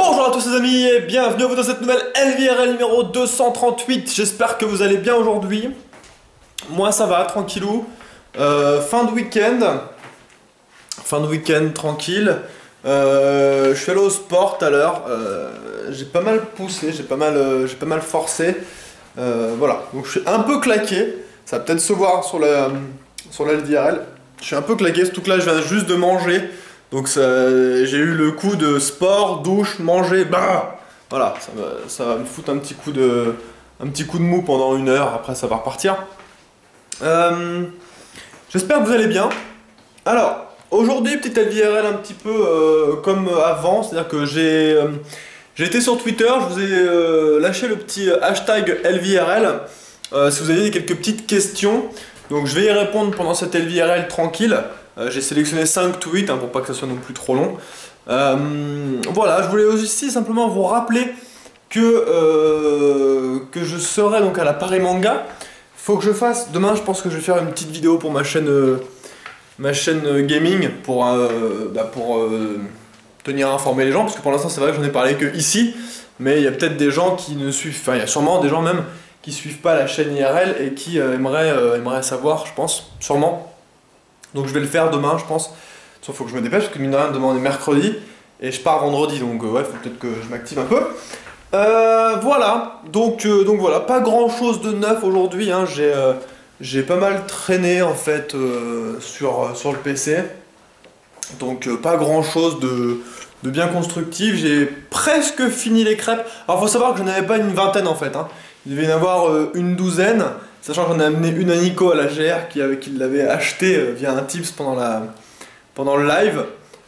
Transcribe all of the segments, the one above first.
Bonjour à tous les amis et bienvenue à vous dans cette nouvelle LVRL numéro 238. J'espère que vous allez bien aujourd'hui. Moi ça va, tranquillou. Fin de week-end tranquille. Je suis allé au sport tout à l'heure. J'ai pas mal poussé, j'ai pas mal forcé. Voilà, donc je suis un peu claqué. Ça va peut-être se voir sur la LVRL. Je suis un peu claqué, surtout que là je viens juste de manger. Donc j'ai eu le coup de sport, douche, manger, bah voilà, ça va me foutre un petit coup de mou pendant 1 heure, après ça va repartir. J'espère que vous allez bien. Alors, aujourd'hui, petite LVRL un petit peu comme avant, c'est-à-dire que j'ai été sur Twitter, je vous ai lâché le petit hashtag LVRL, si vous avez quelques petites questions. Donc je vais y répondre pendant cette LVRL tranquille. J'ai sélectionné 5 tweets pour pas que ça soit non plus trop long. Voilà, je voulais aussi simplement vous rappeler que je serai donc à la Paris Manga. Faut que je fasse, demain je pense que je vais faire une petite vidéo pour ma chaîne gaming pour tenir informé les gens, parce que pour l'instant c'est vrai que j'en ai parlé que ici, mais il y a peut-être des gens qui ne suivent, enfin il y a sûrement des gens même qui suivent pas la chaîne IRL et qui aimeraient savoir, je pense, sûrement. Donc je vais le faire demain, je pense. Sauf faut que je me dépêche, parce que mine de rien, demain on est mercredi et je pars vendredi, donc ouais, faut peut-être que je m'active un peu. Voilà, donc voilà, pas grand chose de neuf aujourd'hui, hein. J'ai pas mal traîné en fait sur le PC. Donc pas grand chose de bien constructif. J'ai presque fini les crêpes. Alors faut savoir que je n'avais pas une vingtaine en fait, hein. Il devait y en avoir une douzaine. Sachant que j'en ai amené une à Nico à la GR qui l'avait acheté via un tips pendant le live.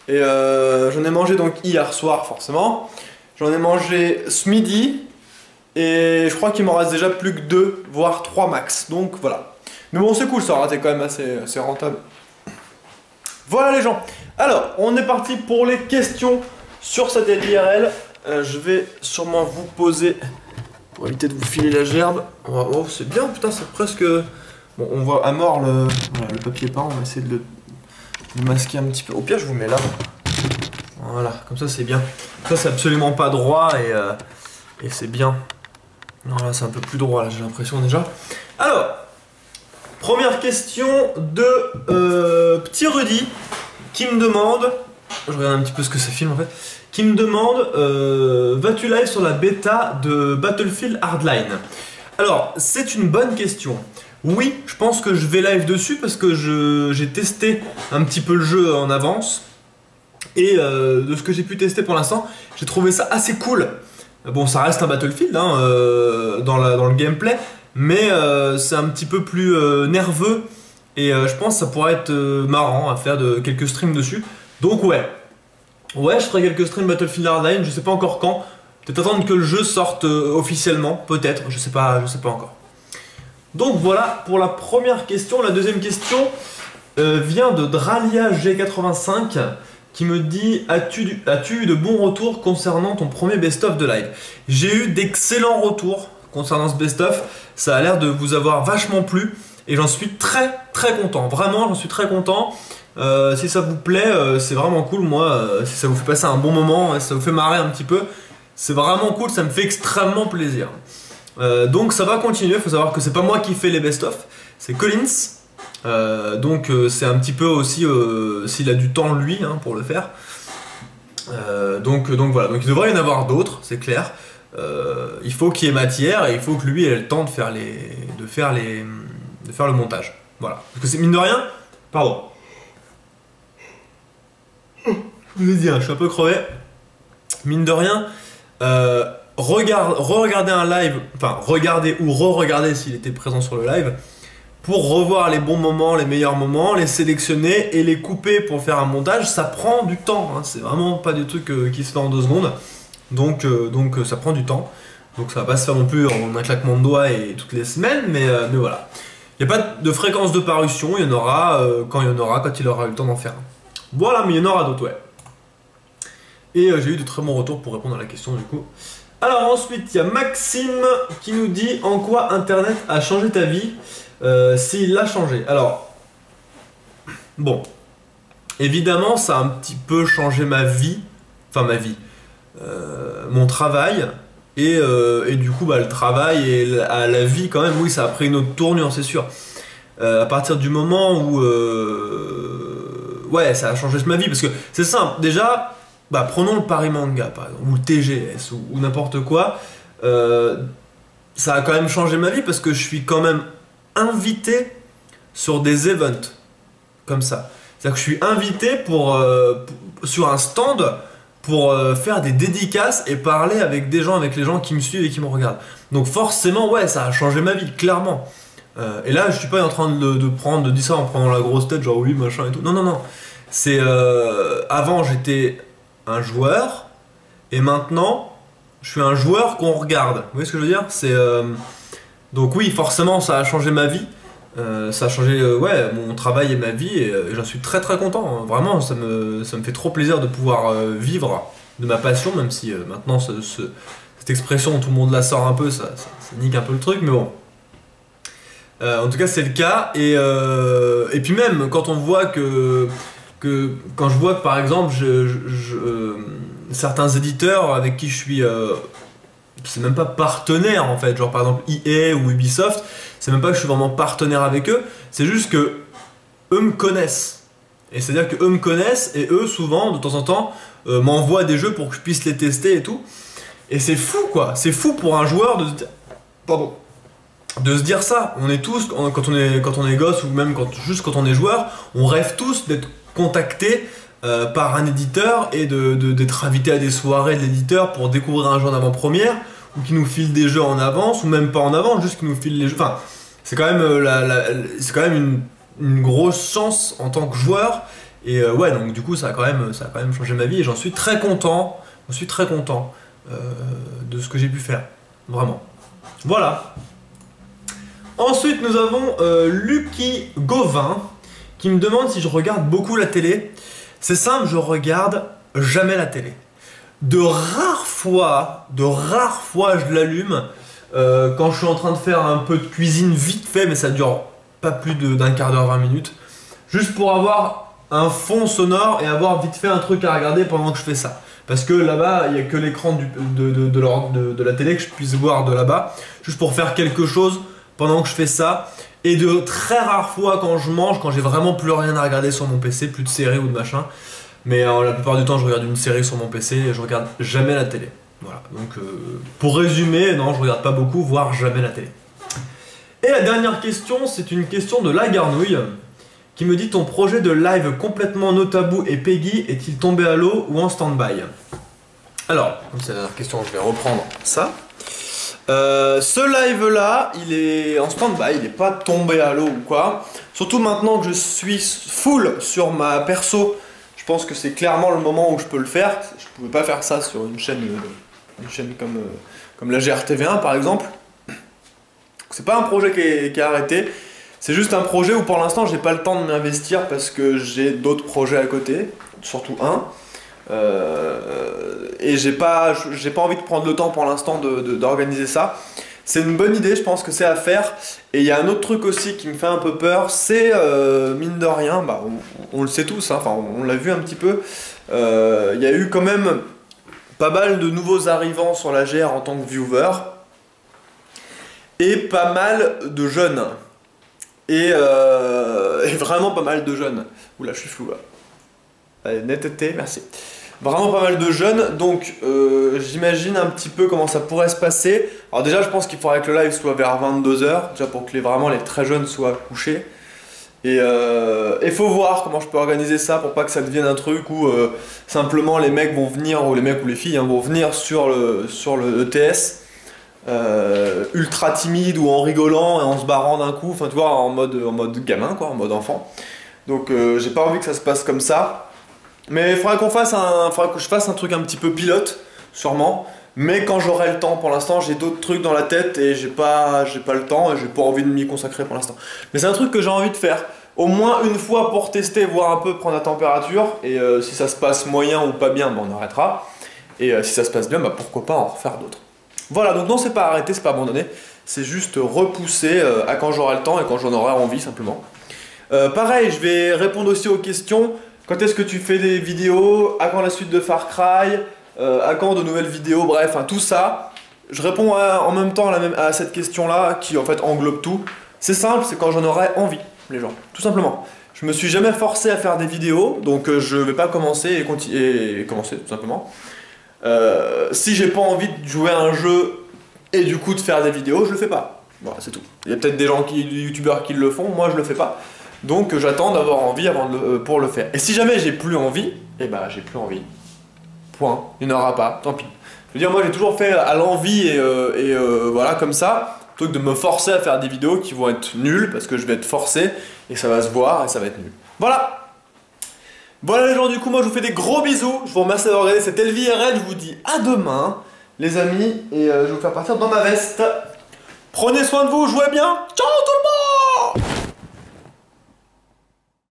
Et j'en ai mangé donc hier soir forcément. J'en ai mangé ce midi. Et je crois qu'il m'en reste déjà plus que 2, voire 3 max. Donc voilà. Mais bon c'est cool, ça aura été quand même assez rentable. Voilà les gens. Alors on est parti pour les questions sur cette LVRL. Je vais sûrement vous poser... Pour éviter de vous filer la gerbe. Oh, c'est bien, putain, c'est presque... Bon, on voit à mort le papier peint, on va essayer de le masquer un petit peu. Au pire, je vous mets là. Voilà, comme ça, c'est bien. Ça, c'est absolument pas droit et c'est bien. Non, là, c'est un peu plus droit, là, j'ai l'impression déjà. Alors, première question de Petit Rudy qui me demande... Je regarde un petit peu ce que ça filme en fait. Qui me demande vas-tu live sur la bêta de Battlefield Hardline? Alors, c'est une bonne question. Oui, je pense que je vais live dessus parce que j'ai testé un petit peu le jeu en avance. Et de ce que j'ai pu tester pour l'instant, j'ai trouvé ça assez cool. Bon, ça reste un Battlefield hein, dans le gameplay, mais c'est un petit peu plus nerveux. Et je pense que ça pourrait être marrant à faire quelques streams dessus. Donc ouais, je ferai quelques streams Battlefield Hardline, je sais pas encore quand. Peut-être attendre que le jeu sorte officiellement, peut-être, je sais pas encore. Donc voilà pour la première question. La deuxième question vient de Dralia G85 qui me dit as-tu eu de bons retours concernant ton premier best-of de live? J'ai eu d'excellents retours concernant ce best-of, ça a l'air de vous avoir vachement plu et j'en suis très content, vraiment j'en suis très content. Si ça vous plaît, c'est vraiment cool. Moi, si ça vous fait passer un bon moment, si ça vous fait marrer un petit peu, c'est vraiment cool, ça me fait extrêmement plaisir. Donc ça va continuer, il faut savoir que c'est pas moi qui fais les best-of, c'est Collins. Donc c'est un petit peu aussi s'il a du temps lui hein, pour le faire. Donc voilà, donc il devrait y en avoir d'autres, c'est clair. Il faut qu'il y ait matière et il faut que lui ait le temps de faire le montage. Voilà, parce que c'est mine de rien, pardon. Je vous ai dit, hein, je suis un peu crevé. Mine de rien, re-regarder un live, enfin regarder ou re-regarder s'il était présent sur le live, pour revoir les bons moments, les meilleurs moments, les sélectionner et les couper pour faire un montage, ça prend du temps. Hein, c'est vraiment pas des trucs qui se font en 2 secondes. Donc ça prend du temps. Donc ça va pas se faire non plus en un claquement de doigts et toutes les semaines, mais voilà. Il n'y a pas de fréquence de parution, il y en aura quand il aura eu le temps d'en faire. Voilà, mais il y en aura d'autres, ouais. Et j'ai eu de très bons retours pour répondre à la question du coup. Alors ensuite, il y a Maxime qui nous dit en quoi Internet a changé ta vie, s'il l'a changé. Alors, bon, évidemment ça a un petit peu changé ma vie, enfin ma vie. mon travail et du coup le travail et la vie quand même, oui, ça a pris une autre tournure, c'est sûr. À partir du moment où ouais, ça a changé ma vie, parce que c'est simple, déjà, prenons le Paris Manga par exemple, ou le TGS ou n'importe quoi, ça a quand même changé ma vie parce que je suis quand même invité sur des events comme ça. C'est-à-dire que je suis invité sur un stand pour faire des dédicaces et parler avec des gens, avec les gens qui me suivent et qui me regardent. Donc forcément, ouais, ça a changé ma vie, clairement. Et là, je suis pas en train de dire ça en prenant la grosse tête, genre oui, machin et tout. Non, non, non. C'est avant, j'étais un joueur et maintenant, je suis un joueur qu'on regarde. Vous voyez ce que je veux dire? Donc oui, forcément, ça a changé ma vie. Ça a changé ouais, mon travail et ma vie et j'en suis très très content, hein. Vraiment ça me fait trop plaisir de pouvoir vivre de ma passion, même si maintenant cette expression tout le monde la sort un peu, ça nique un peu le truc, mais bon, en tout cas c'est le cas. Et puis même quand on voit quand je vois que par exemple certains éditeurs avec qui je suis c'est même pas partenaire en fait, genre par exemple EA ou Ubisoft, c'est même pas que je suis vraiment partenaire avec eux, c'est juste que eux me connaissent. Et c'est à dire que eux me connaissent et eux souvent de temps en temps m'envoient des jeux pour que je puisse les tester et tout. Et c'est fou quoi, c'est fou pour un joueur de se dire, pardon, de se dire ça. On est tous, quand on est gosse ou même juste quand on est joueur, on rêve tous d'être contactés par un éditeur et d'être invité à des soirées de l'éditeur pour découvrir un jeu en avant-première, ou qui nous file des jeux en avance, ou même pas en avance, juste qui nous file les jeux. Enfin, c'est quand même, une grosse chance en tant que joueur. Et ouais, donc du coup, ça a quand même changé ma vie et j'en suis très content. J'en suis très content de ce que j'ai pu faire. Vraiment. Voilà. Ensuite, nous avons Lucky Gauvin qui me demande si je regarde beaucoup la télé. C'est simple, je regarde jamais la télé. De rares fois, je l'allume quand je suis en train de faire un peu de cuisine vite fait, mais ça dure pas plus d'un quart d'heure, 20 minutes. Juste pour avoir un fond sonore et avoir vite fait un truc à regarder pendant que je fais ça. Parce que là-bas, il n'y a que l'écran de la télé que je puisse voir de là-bas. Juste pour faire quelque chose pendant que je fais ça. Et de très rares fois quand je mange, quand j'ai vraiment plus rien à regarder sur mon PC, plus de séries ou de machin. Mais la plupart du temps, je regarde une série sur mon PC et je regarde jamais la télé. Voilà, donc pour résumer, non, je regarde pas beaucoup, voire jamais la télé. Et la dernière question, c'est une question de La Garnouille qui me dit: ton projet de live complètement no tabou et Peggy est-il tombé à l'eau ou en stand-by? Alors, comme c'est la dernière question, je vais reprendre ça. Ce live là, il est en stand-by, il n'est pas tombé à l'eau ou quoi. Surtout maintenant que je suis full sur ma perso, je pense que c'est clairement le moment où je peux le faire. Je pouvais pas faire ça sur une chaîne comme la GRTV1 par exemple. C'est pas un projet qui est arrêté, c'est juste un projet où pour l'instant j'ai pas le temps de m'investir parce que j'ai d'autres projets à côté, surtout un. Et j'ai pas envie de prendre le temps pour l'instant d'organiser ça. C'est une bonne idée, je pense que c'est à faire. Et il y a un autre truc aussi qui me fait un peu peur, c'est mine de rien, on le sait tous, hein, enfin on l'a vu un petit peu, il y a eu quand même pas mal de nouveaux arrivants sur la GR en tant que viewer, et pas mal de jeunes. Et vraiment pas mal de jeunes. Oula, je suis flou là. Allez, netteté, merci. Vraiment pas mal de jeunes, donc j'imagine un petit peu comment ça pourrait se passer. Alors déjà, je pense qu'il faudrait que le live soit vers 22 h, déjà pour que vraiment les très jeunes soient couchés. Et faut voir comment je peux organiser ça pour pas que ça devienne un truc où simplement les mecs vont venir, ou les mecs ou les filles vont venir sur le ETS ultra timide ou en rigolant et en se barrant d'un coup, enfin tu vois, en mode gamin quoi, en mode enfant. Donc j'ai pas envie que ça se passe comme ça. Mais il faudra que je fasse un truc un petit peu pilote, sûrement. Mais quand j'aurai le temps, pour l'instant, j'ai d'autres trucs dans la tête et j'ai pas le temps et j'ai pas envie de m'y consacrer pour l'instant. Mais c'est un truc que j'ai envie de faire, au moins une fois pour tester, voir un peu, prendre la température. Et si ça se passe moyen ou pas bien, on arrêtera. Et si ça se passe bien, pourquoi pas en refaire d'autres. Voilà, donc non, c'est pas arrêté, c'est pas abandonné. C'est juste repoussé à quand j'aurai le temps et quand j'en aurai envie, simplement. Pareil, je vais répondre aussi aux questions. Quand est-ce que tu fais des vidéos? À quand la suite de Far Cry? à quand de nouvelles vidéos, bref, hein, tout ça. Je réponds en même temps à cette question-là qui en fait englobe tout. C'est simple, c'est quand j'en aurai envie, les gens, tout simplement. Je me suis jamais forcé à faire des vidéos, donc je vais pas commencer et commencer tout simplement. Si j'ai pas envie de jouer à un jeu et du coup de faire des vidéos, je le fais pas. Voilà, c'est tout. Il y a peut-être des youtubeurs qui le font, moi je le fais pas. Donc j'attends d'avoir envie pour le faire. Et si jamais j'ai plus envie, eh ben j'ai plus envie. Point. Il n'y en aura pas, tant pis. Je veux dire, moi j'ai toujours fait à l'envie et voilà comme ça, plutôt que de me forcer à faire des vidéos qui vont être nulles parce que je vais être forcé et ça va se voir et ça va être nul. Voilà. Voilà les gens, du coup moi je vous fais des gros bisous. Je vous remercie d'avoir regardé cette LVRL. Je vous dis à demain les amis et je vais vous faire partir dans ma veste. Prenez soin de vous, jouez bien. Ciao.